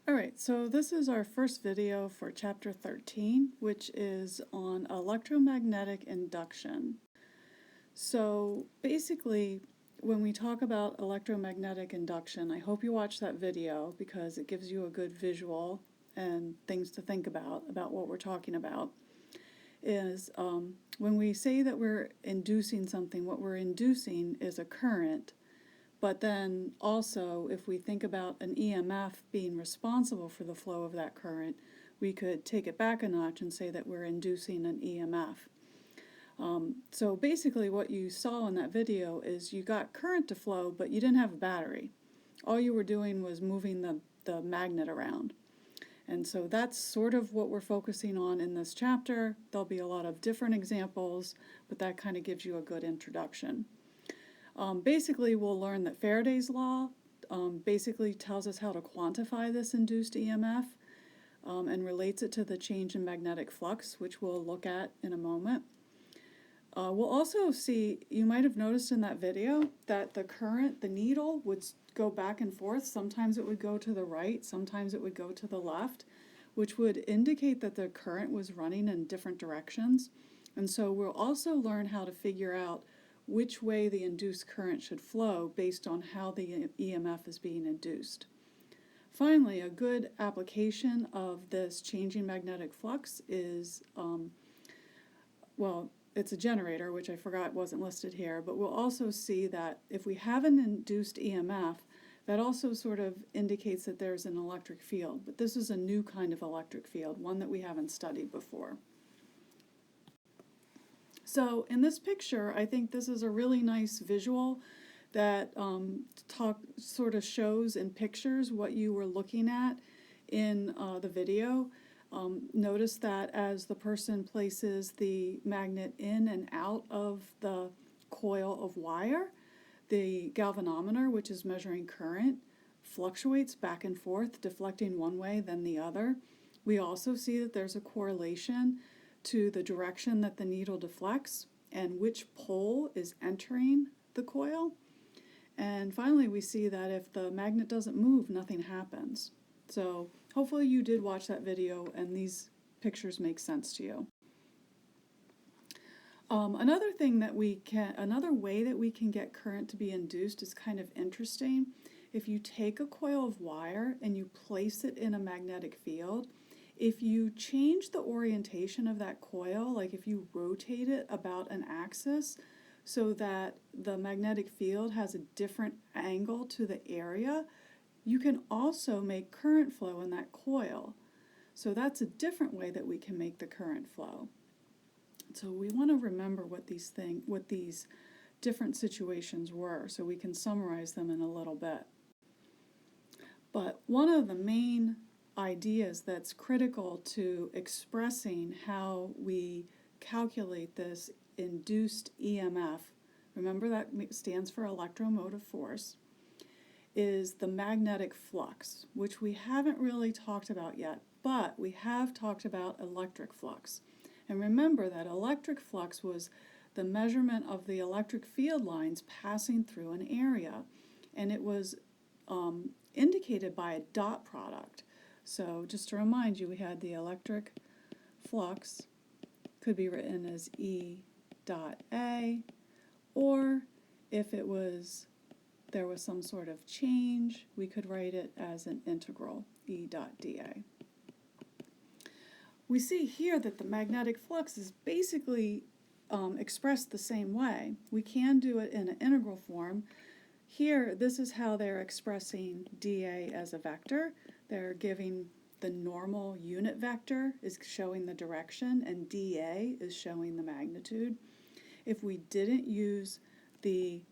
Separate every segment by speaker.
Speaker 1: Alright, so this is our first video for Chapter 13, which is on electromagnetic induction. So basically, when we talk about electromagnetic induction, I hope you watch that video because it gives you a good visual and things to think about what we're talking about. Is when we say that we're inducing something, what we're inducing is a current. But then also, if we think about an EMF being responsible for the flow of that current, we could take it back a notch and say that we're inducing an EMF. So basically what you saw in that video is you got current to flow, but you didn't have a battery. All you were doing was moving the magnet around. And so that's sort of what we're focusing on in this chapter. There'll be a lot of different examples, but that kind of gives you a good introduction. Basically, we'll learn that Faraday's law basically tells us how to quantify this induced EMF and relates it to the change in magnetic flux, which we'll look at in a moment. We'll also see, you might have noticed in that video, that the needle would go back and forth. Sometimes it would go to the right, sometimes it would go to the left, which would indicate that the current was running in different directions. And so we'll also learn how to figure out which way the induced current should flow based on how the EMF is being induced. Finally, a good application of this changing magnetic flux is, it's a generator, which I forgot wasn't listed here, but we'll also see that if we have an induced EMF, that also sort of indicates that there's an electric field. But this is a new kind of electric field, one that we haven't studied before. So in this picture, I think this is a really nice visual that sort of shows in pictures what you were looking at in the video. Notice that as the person places the magnet in and out of the coil of wire, the galvanometer, which is measuring current, fluctuates back and forth, deflecting one way then the other. We also see that there's a correlation to the direction that the needle deflects and which pole is entering the coil. And finally, we see that if the magnet doesn't move, nothing happens. So hopefully you did watch that video and these pictures make sense to you. Another way that we can get current to be induced is kind of interesting. If you take a coil of wire and you place it in a magnetic field, if you change the orientation of that coil, like if you rotate it about an axis so that the magnetic field has a different angle to the area, you can also make current flow in that coil. So that's a different way that we can make the current flow. So we want to remember what these different situations were so we can summarize them in a little bit. But one of the main ideas that's critical to expressing how we calculate this induced EMF, remember that stands for electromotive force, is the magnetic flux, which we haven't really talked about yet, but we have talked about electric flux. And remember that electric flux was the measurement of the electric field lines passing through an area, and it was indicated by a dot product. So just to remind you, we had the electric flux, could be written as E dot A, or if there was some sort of change, we could write it as an integral, E dot dA. We see here that the magnetic flux is basically expressed the same way. We can do it in an integral form. Here, this is how they're expressing dA as a vector. They're giving the normal unit vector is showing the direction and dA is showing the magnitude. If we didn't use the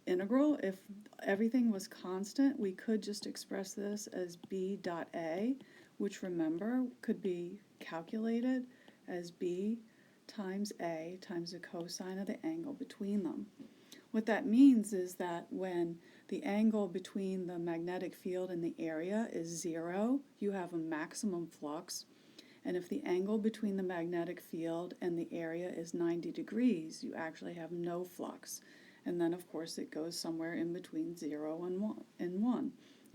Speaker 1: integral, if everything was constant, we could just express this as B dot A, which remember could be calculated as B times A times the cosine of the angle between them. What that means is that when the angle between the magnetic field and the area is 0, you have a maximum flux. And if the angle between the magnetic field and the area is 90 degrees, you actually have no flux. And then, of course, it goes somewhere in between 0 and 1.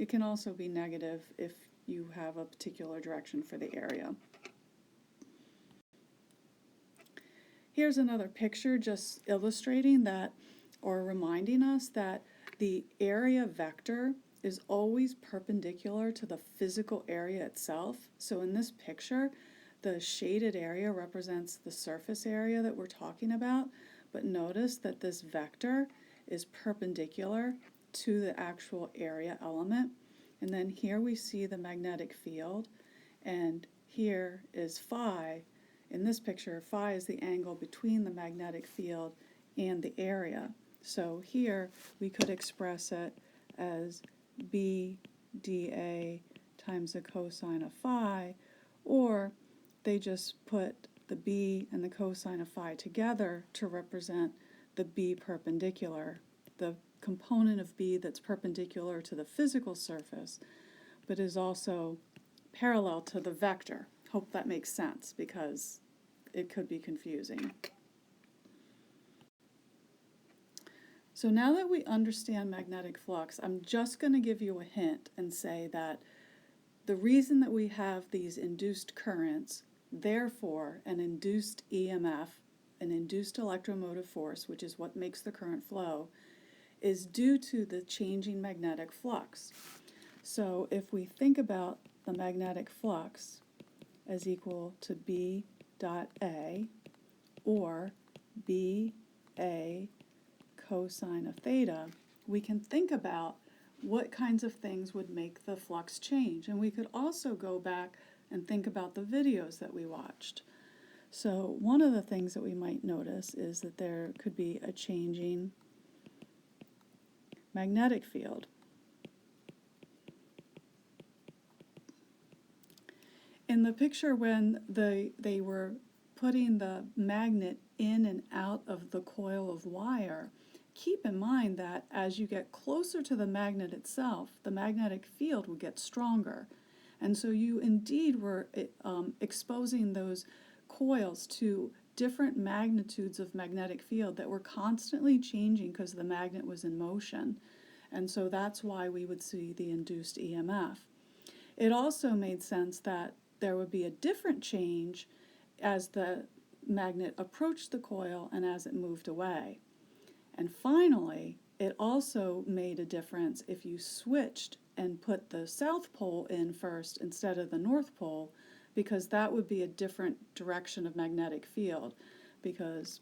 Speaker 1: It can also be negative if you have a particular direction for the area. Here's another picture just illustrating that, or reminding us that the area vector is always perpendicular to the physical area itself. So in this picture, the shaded area represents the surface area that we're talking about, but notice that this vector is perpendicular to the actual area element. And then here we see the magnetic field, and here is phi. In this picture, phi is the angle between the magnetic field and the area. So here we could express it as B dA times the cosine of phi, or they just put the B and the cosine of phi together to represent the B perpendicular, the component of B that's perpendicular to the physical surface, but is also parallel to the vector. Hope that makes sense, because it could be confusing. So now that we understand magnetic flux, I'm just going to give you a hint and say that the reason that we have these induced currents, therefore an induced EMF, an induced electromotive force, which is what makes the current flow, is due to the changing magnetic flux. So if we think about the magnetic flux as equal to B dot A, or B A cosine of theta, we can think about what kinds of things would make the flux change. And we could also go back and think about the videos that we watched. So one of the things that we might notice is that there could be a changing magnetic field. In the picture when they were putting the magnet in and out of the coil of wire, keep in mind that as you get closer to the magnet itself, the magnetic field will get stronger. And so you indeed were exposing those coils to different magnitudes of magnetic field that were constantly changing because the magnet was in motion. And so that's why we would see the induced EMF. It also made sense that there would be a different change as the magnet approached the coil and as it moved away. And finally, it also made a difference if you switched and put the south pole in first instead of the north pole, because that would be a different direction of magnetic field, because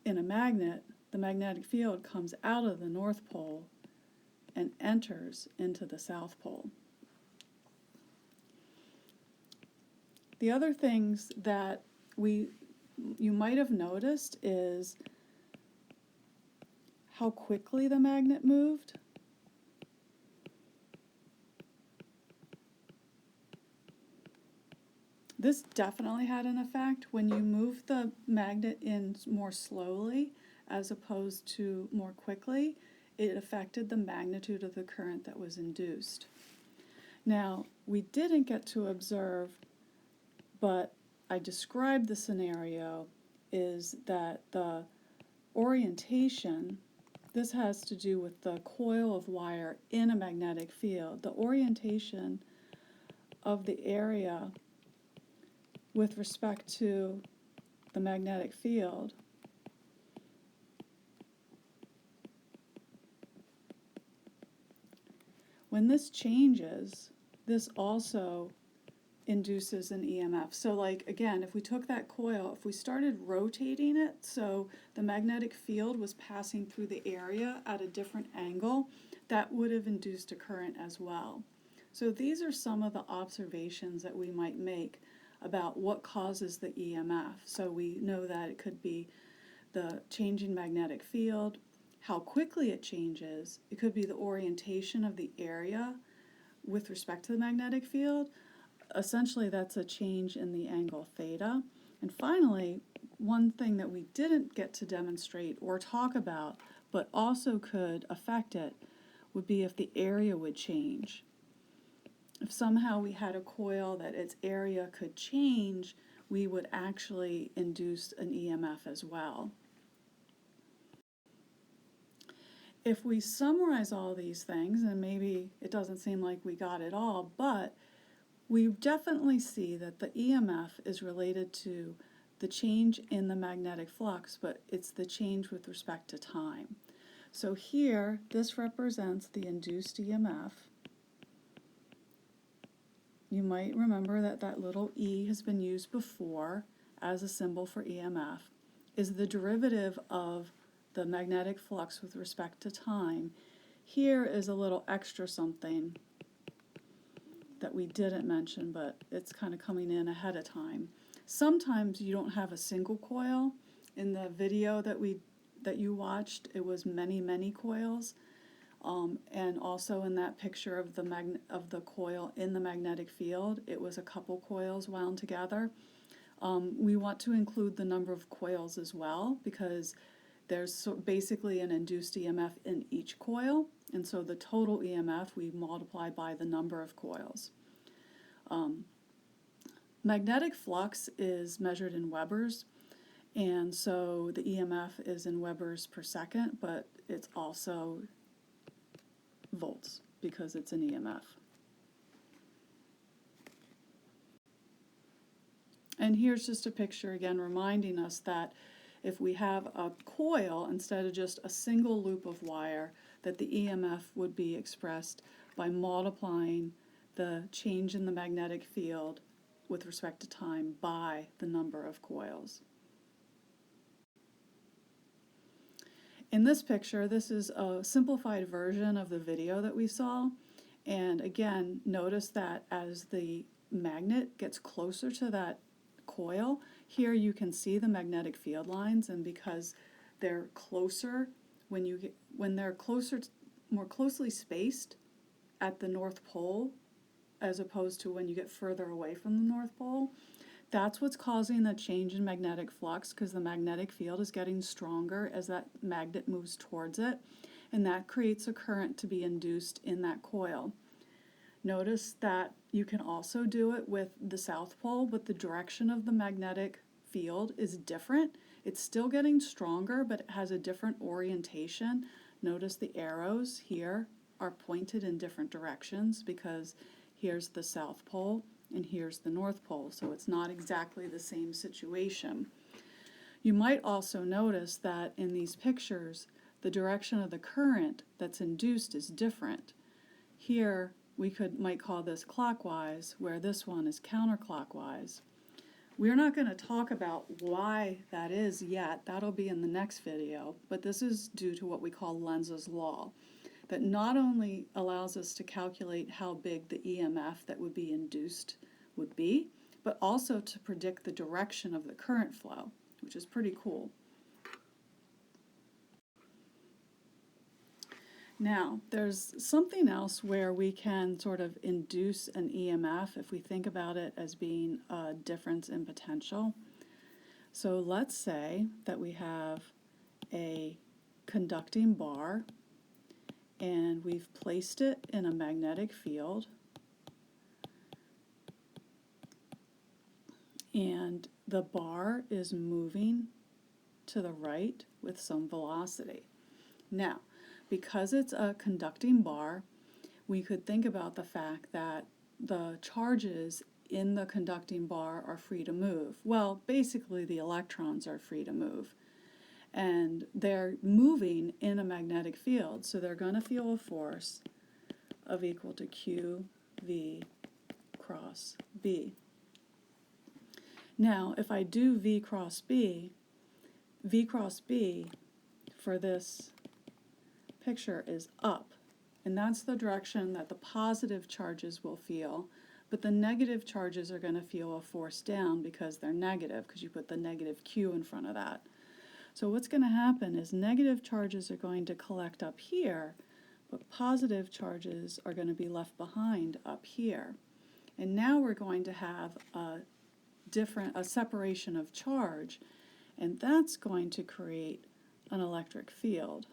Speaker 1: in a magnet, the magnetic field comes out of the north pole and enters into the south pole. The other things that you might have noticed is how quickly the magnet moved. This definitely had an effect. When you move the magnet in more slowly as opposed to more quickly, it affected the magnitude of the current that was induced. Now, we didn't get to observe, but I described the scenario, is that the orientation, this has to do with the coil of wire in a magnetic field, the orientation of the area with respect to the magnetic field when this changes, this also induces an EMF. So like, again, if we took that coil, if we started rotating it so the magnetic field was passing through the area at a different angle, that would have induced a current as well. So these are some of the observations that we might make about what causes the EMF. So we know that it could be the changing magnetic field, how quickly it changes. It could be the orientation of the area with respect to the magnetic field. Essentially, that's a change in the angle theta. And finally, one thing that we didn't get to demonstrate or talk about, but also could affect it, would be if the area would change. If somehow we had a coil that its area could change, we would actually induce an EMF as well. if we summarize all these things, and maybe it doesn't seem like we got it all, but we definitely see that the EMF is related to the change in the magnetic flux, but it's the change with respect to time. So here, this represents the induced EMF. You might remember that that little E has been used before as a symbol for EMF, is the derivative of the magnetic flux with respect to time. Here is a little extra something that we didn't mention, but it's kind of coming in ahead of time. Sometimes you don't have a single coil. In the video that you watched, it was many coils. And also in that picture of the coil in the magnetic field, it was a couple coils wound together. We want to include the number of coils as well, because there's basically an induced EMF in each coil, and so the total EMF we multiply by the number of coils. Magnetic flux is measured in Webers, and so the EMF is in Webers per second, but it's also volts because it's an EMF. And here's just a picture again reminding us that if we have a coil instead of just a single loop of wire, that the EMF would be expressed by multiplying the change in the magnetic field with respect to time by the number of coils. In this picture, this is a simplified version of the video that we saw. And again, notice that as the magnet gets closer to that coil, here you can see the magnetic field lines, and because they're closer, when they're more closely spaced at the North Pole, as opposed to when you get further away from the North Pole, that's what's causing the change in magnetic flux, because the magnetic field is getting stronger as that magnet moves towards it, and that creates a current to be induced in that coil. Notice that you can also do it with the South Pole, but the direction of the magnetic field is different. It's still getting stronger, but it has a different orientation. Notice the arrows here are pointed in different directions because here's the South Pole and here's the North Pole, so it's not exactly the same situation. You might also notice that in these pictures, the direction of the current that's induced is different. Here, we might call this clockwise, where this one is counterclockwise. We're not going to talk about why that is yet. That'll be in the next video, but this is due to what we call Lenz's law, that not only allows us to calculate how big the EMF that would be induced would be, but also to predict the direction of the current flow, which is pretty cool. Now, there's something else where we can sort of induce an EMF if we think about it as being a difference in potential. So let's say that we have a conducting bar and we've placed it in a magnetic field, and the bar is moving to the right with some velocity. Now, because it's a conducting bar, we could think about the fact that the charges in the conducting bar are free to move. Well, basically the electrons are free to move. And they're moving in a magnetic field, so they're going to feel a force of equal to QV cross B. Now, if I do V cross B for this picture is up, and that's the direction that the positive charges will feel, but the negative charges are going to feel a force down because they're negative, because you put the negative Q in front of that. So what's going to happen is negative charges are going to collect up here, but positive charges are going to be left behind up here. And now we're going to have a separation of charge, and that's going to create an electric field.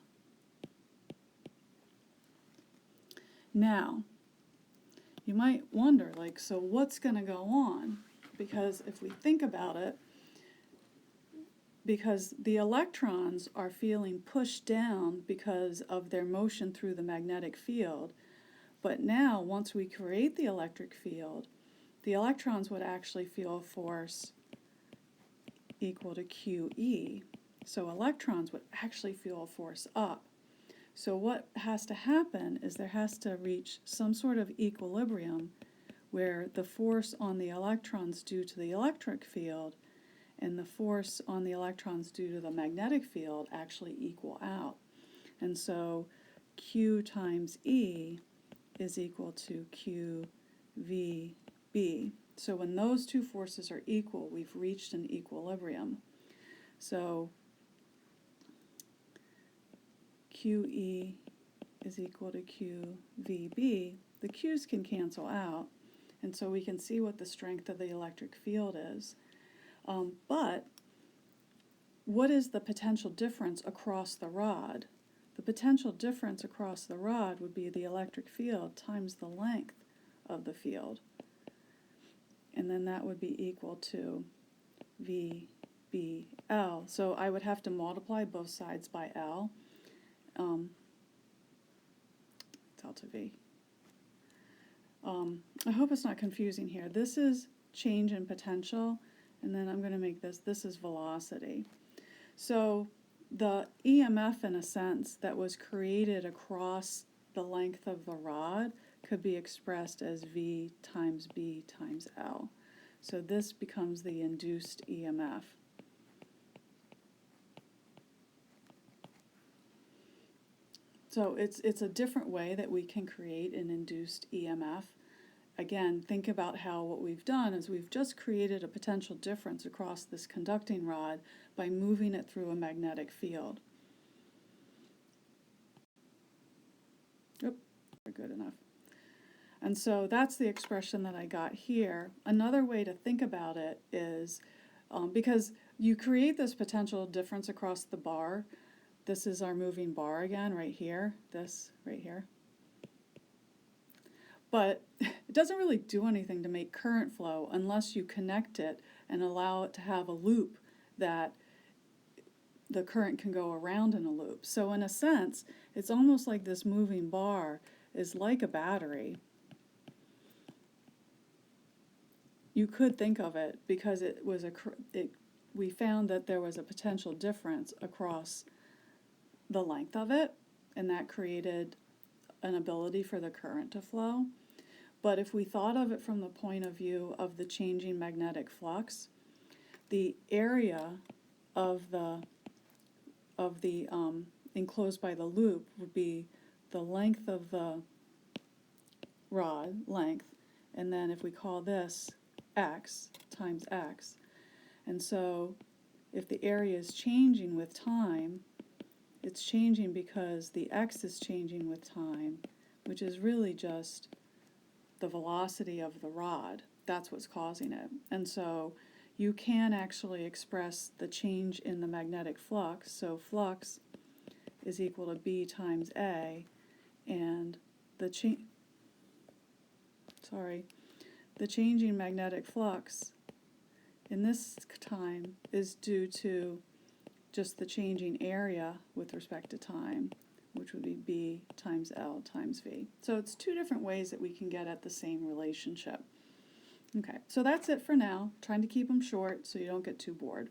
Speaker 1: Now, you might wonder, like, so what's going to go on? Because if we think about it, because the electrons are feeling pushed down because of their motion through the magnetic field. But now, once we create the electric field, the electrons would actually feel a force equal to QE. So electrons would actually feel a force up. So what has to happen is there has to reach some sort of equilibrium where the force on the electrons due to the electric field and the force on the electrons due to the magnetic field actually equal out. And so Q times E is equal to QVB. So when those two forces are equal, we've reached an equilibrium. So QE is equal to QVB. The Q's can cancel out, and so we can see what the strength of the electric field is. But what is the potential difference across the rod? The potential difference across the rod would be the electric field times the length of the field. And then that would be equal to VBL. So I would have to multiply both sides by L, delta V. I hope it's not confusing here. This is change in potential, and then I'm going to make this is velocity. So the EMF, in a sense, that was created across the length of the rod could be expressed as V times B times L. So this becomes the induced EMF. So it's a different way that we can create an induced EMF. Again, think about how what we've done is we've just created a potential difference across this conducting rod by moving it through a magnetic field. Oop, good enough. And so that's the expression that I got here. Another way to think about it is, because you create this potential difference across the bar. This is our moving bar again, right here, this right here. But it doesn't really do anything to make current flow unless you connect it and allow it to have a loop that the current can go around in a loop. So in a sense, it's almost like this moving bar is like a battery. You could think of it because it was we found that there was a potential difference across the length of it, and that created an ability for the current to flow. But if we thought of it from the point of view of the changing magnetic flux, the area of the enclosed by the loop would be the length of the rod, length, and then if we call this x times x. And so if the area is changing with time, it's changing because the x is changing with time, which is really just the velocity of the rod. That's what's causing it. And so you can actually express the change in the magnetic flux. So flux is equal to B times A, and the changing magnetic flux in this time is due to just the changing area with respect to time, which would be B times L times V. So it's two different ways that we can get at the same relationship. Okay, so that's it for now. Trying to keep them short so you don't get too bored.